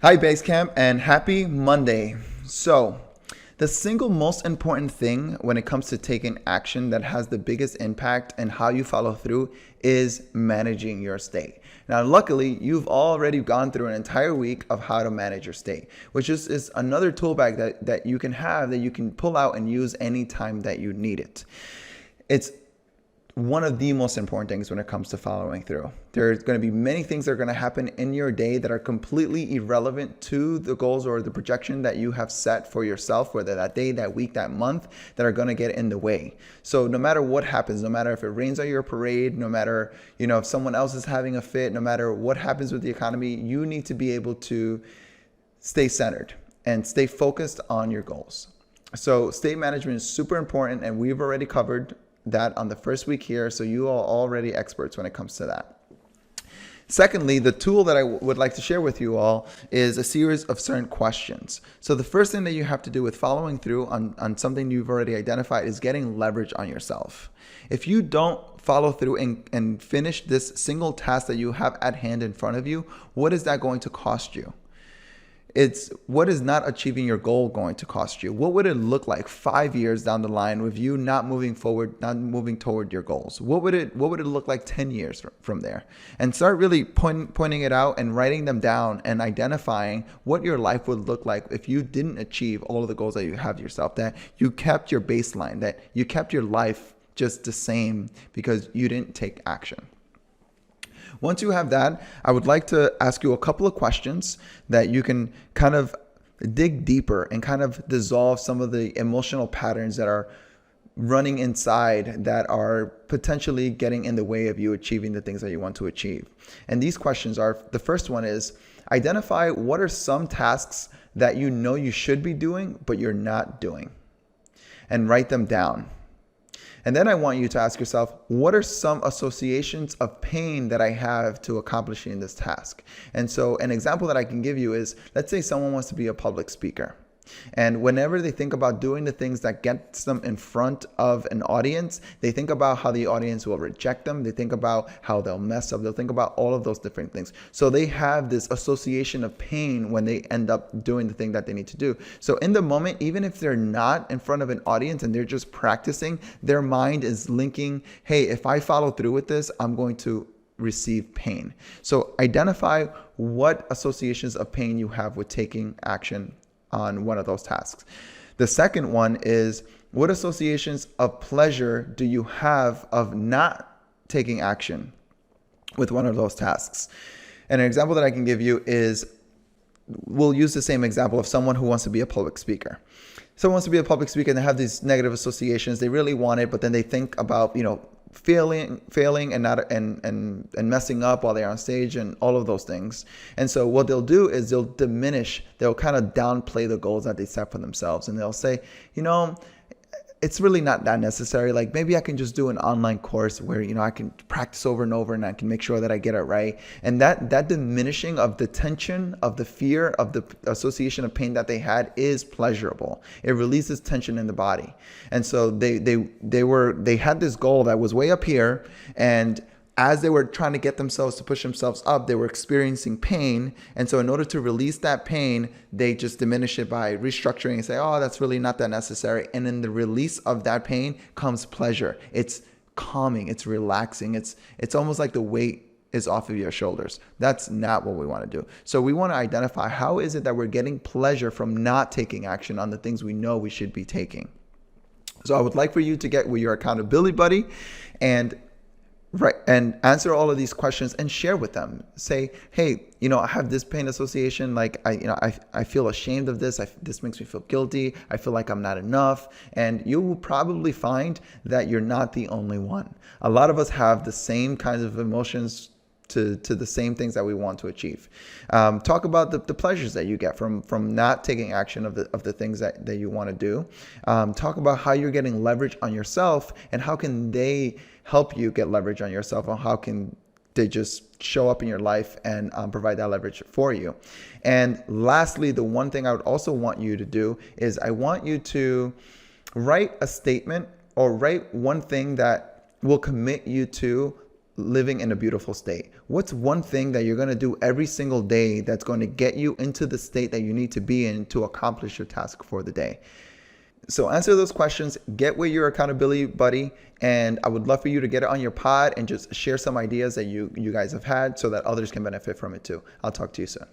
Hi Basecamp and happy Monday. So, the single most important thing when it comes to taking action that has the biggest impact and how you follow through is managing your state. Now, luckily, you've already gone through an entire week of how to manage your state, which is another tool bag that you can have that you can pull out and use anytime that you need it. It's one of the most important things when it comes to following through. There's going to be many things that are going to happen in your day that are completely irrelevant to the goals or the projection that you have set for yourself, whether that day, that week, that month, that are going to get in the way. So no matter what happens, no matter if it rains at your parade, no matter, if someone else is having a fit, no matter what happens with the economy, you need to be able to stay centered and stay focused on your goals. So state management is super important, and we've already covered that on the first week here, so you are already experts when it comes to that. Secondly, the tool that I would like to share with you all is a series of certain questions. So the first thing that you have to do with following through on something you've already identified is getting leverage on yourself. If you don't follow through and finish this single task that you have at hand in front of you, what is that going to cost you? It's what is not achieving your goal going to cost you? What would it look like 5 years down the line with you not moving forward, not moving toward your goals? What would it look like 10 years from there? And start really pointing it out and writing them down and identifying what your life would look like if you didn't achieve all of the goals that you have yourself, that you kept your baseline, that you kept your life just the same because you didn't take action. Once you have that, I would like to ask you a couple of questions that you can kind of dig deeper and kind of dissolve some of the emotional patterns that are running inside that are potentially getting in the way of you achieving the things that you want to achieve. And these questions are, the first one is, identify what are some tasks that you know you should be doing, but you're not doing, and write them down. And then I want you to ask yourself, what are some associations of pain that I have to accomplishing this task? And so an example that I can give you is, let's say someone wants to be a public speaker. And whenever they think about doing the things that gets them in front of an audience, they think about how the audience will reject them. They think about how they'll mess up. They'll think about all of those different things. So they have this association of pain when they end up doing the thing that they need to do. So in the moment, even if they're not in front of an audience and they're just practicing, their mind is linking, hey, if I follow through with this, I'm going to receive pain. So identify what associations of pain you have with taking action on one of those tasks. The second one is, what associations of pleasure do you have of not taking action with one of those tasks? And an example that I can give you is, we'll use the same example of someone who wants to be a public speaker. Someone wants to be a public speaker and they have these negative associations. They really want it, but then they think about, failing and not and messing up while they're on stage and all of those things. And so what they'll do is they'll kind of downplay the goals that they set for themselves, and they'll say, it's really not that necessary. Like, maybe I can just do an online course where, I can practice over and over and I can make sure that I get it right. And that diminishing of the tension, of the fear, of the association of pain that they had is pleasurable. It releases tension in the body. And so they had this goal that was way up here, and as they were trying to get themselves to push themselves up, they were experiencing pain. And so in order to release that pain, they just diminish it by restructuring and say, oh, that's really not that necessary. And in the release of that pain comes pleasure. It's calming, it's relaxing. It's almost like the weight is off of your shoulders. That's not what we want to do. So we want to identify, how is it that we're getting pleasure from not taking action on the things we know we should be taking? So I would like for you to get with your accountability buddy and answer all of these questions and share with them. Say, hey, I have this pain association. Like, I feel ashamed of this. This makes me feel guilty. I feel like I'm not enough. And you will probably find that you're not the only one. A lot of us have the same kinds of emotions to the same things that we want to achieve. Talk about the pleasures that you get from not taking action of the things that you want to do. Talk about how you're getting leverage on yourself, and how can they help you get leverage on yourself, and how can they just show up in your life and provide that leverage for you. And lastly, the one thing I would also want you to do is, I want you to write a statement or write one thing that will commit you to living in a beautiful state? What's one thing that you're going to do every single day that's going to get you into the state that you need to be in to accomplish your task for the day? So answer those questions, get with your accountability buddy, and I would love for you to get it on your pod and just share some ideas that you guys have had so that others can benefit from it too. I'll talk to you soon.